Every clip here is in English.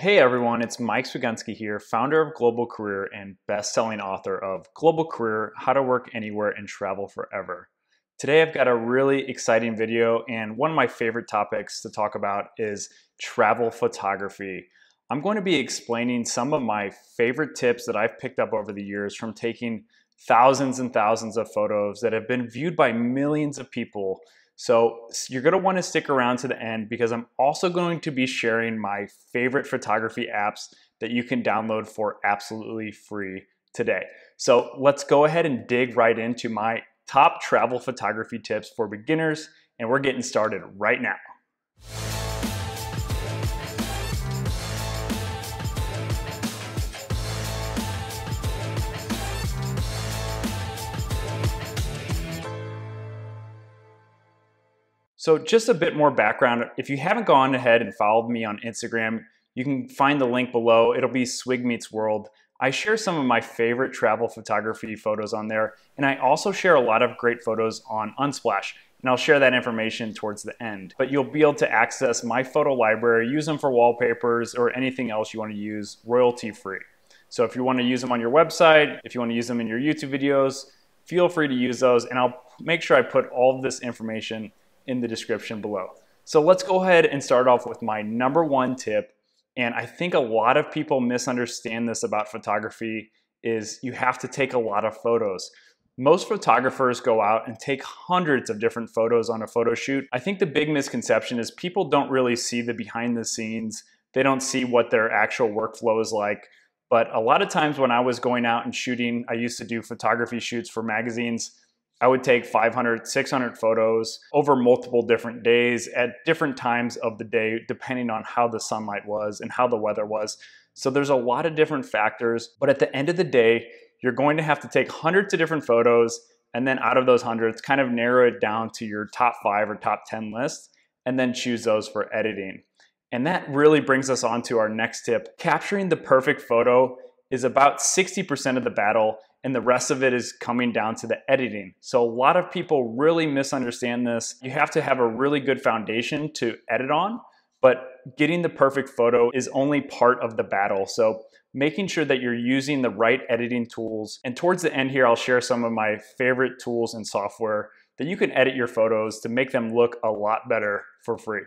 Hey everyone, it's Mike Swigunski here, founder of Global Career and best-selling author of Global Career, How to Work Anywhere and Travel Forever. Today I've got a really exciting video, and one of my favorite topics to talk about is travel photography. I'm going to be explaining some of my favorite tips that I've picked up over the years from taking thousands and thousands of photos that have been viewed by millions of people. So you're going to want to stick around to the end because I'm also going to be sharing my favorite photography apps that you can download for absolutely free today. So let's go ahead and dig right into my top travel photography tips for beginners, and we're getting started right now. So just a bit more background. If you haven't gone ahead and followed me on Instagram, you can find the link below. It'll be Swig Meets World. I share some of my favorite travel photography photos on there, and I also share a lot of great photos on Unsplash, and I'll share that information towards the end. But you'll be able to access my photo library, use them for wallpapers or anything else you want to use royalty free. So if you want to use them on your website, if you want to use them in your YouTube videos, feel free to use those, and I'll make sure I put all of this information in the description below. So let's go ahead and start off with my number one tip. And I think a lot of people misunderstand this about photography is you have to take a lot of photos. Most photographers go out and take hundreds of different photos on a photo shoot. I think the big misconception is people don't really see the behind the scenes. They don't see what their actual workflow is like. But a lot of times when I was going out and shooting, I used to do photography shoots for magazines. I would take 500, 600 photos over multiple different days at different times of the day, depending on how the sunlight was and how the weather was. So there's a lot of different factors, but at the end of the day, you're going to have to take hundreds of different photos, and then out of those hundreds, kind of narrow it down to your top 5 or top 10 list, and then choose those for editing. And that really brings us on to our next tip. Capturing the perfect photo is about 60% of the battle, and the rest of it is coming down to the editing. So a lot of people really misunderstand this. You have to have a really good foundation to edit on, but getting the perfect photo is only part of the battle. So making sure that you're using the right editing tools. And towards the end here, I'll share some of my favorite tools and software that you can edit your photos to make them look a lot better for free.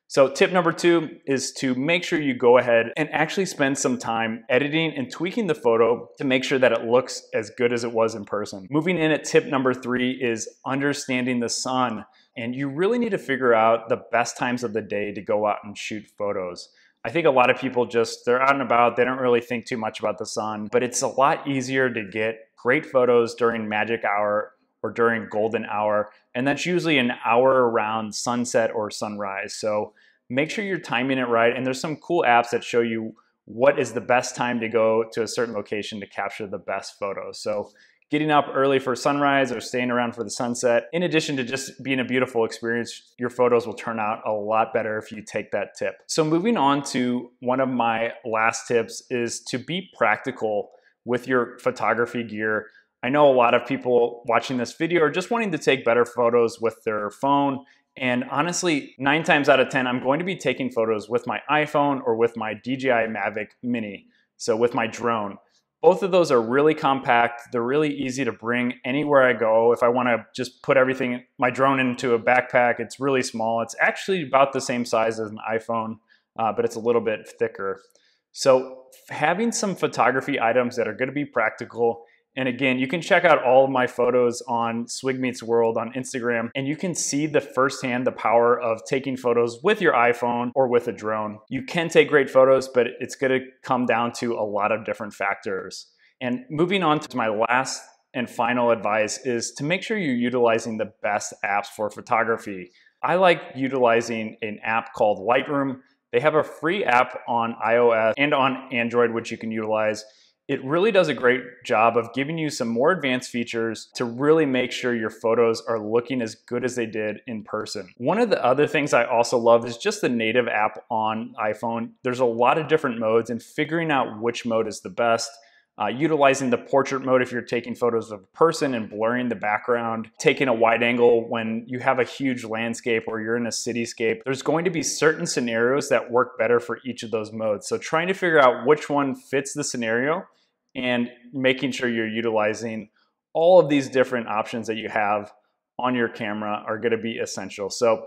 So tip number 2 is to make sure you go ahead and actually spend some time editing and tweaking the photo to make sure that it looks as good as it was in person. Moving in at tip number 3 is understanding the sun. And you really need to figure out the best times of the day to go out and shoot photos. I think a lot of people they're out and about, they don't really think too much about the sun, but it's a lot easier to get great photos during magic hour or during golden hour, and that's usually an hour around sunset or sunrise. So make sure you're timing it right, and there's some cool apps that show you what is the best time to go to a certain location to capture the best photos. So getting up early for sunrise or staying around for the sunset, in addition to just being a beautiful experience, your photos will turn out a lot better if you take that tip. So moving on to one of my last tips is to be practical with your photography gear. I know a lot of people watching this video are just wanting to take better photos with their phone. And honestly, 9 times out of 10, I'm going to be taking photos with my iPhone or with my DJI Mavic Mini. So with my drone. Both of those are really compact. They're really easy to bring anywhere I go. If I want to just put my drone into a backpack, it's really small. It's actually about the same size as an iPhone, but it's a little bit thicker. So having some photography items that are going to be practical. And again, you can check out all of my photos on Swig Meets World on Instagram, and you can see firsthand the power of taking photos with your iPhone or with a drone. You can take great photos, but it's going to come down to a lot of different factors. And moving on to my last and final advice is to make sure you're utilizing the best apps for photography. I like utilizing an app called Lightroom. They have a free app on iOS and on Android, which you can utilize. It really does a great job of giving you some more advanced features to really make sure your photos are looking as good as they did in person. One of the other things I also love is just the native app on iPhone. There's a lot of different modes, and figuring out which mode is the best. utilizing the portrait mode if you're taking photos of a person and blurring the background, taking a wide angle when you have a huge landscape or you're in a cityscape. There's going to be certain scenarios that work better for each of those modes. So trying to figure out which one fits the scenario and making sure you're utilizing all of these different options that you have on your camera are going to be essential. So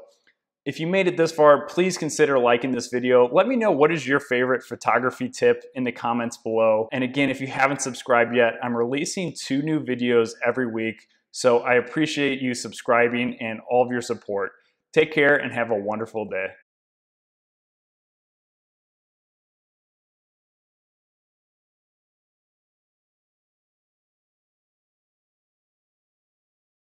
if you made it this far, please consider liking this video. Let me know what is your favorite photography tip in the comments below. And again, if you haven't subscribed yet, I'm releasing 2 new videos every week. So I appreciate you subscribing and all of your support. Take care and have a wonderful day.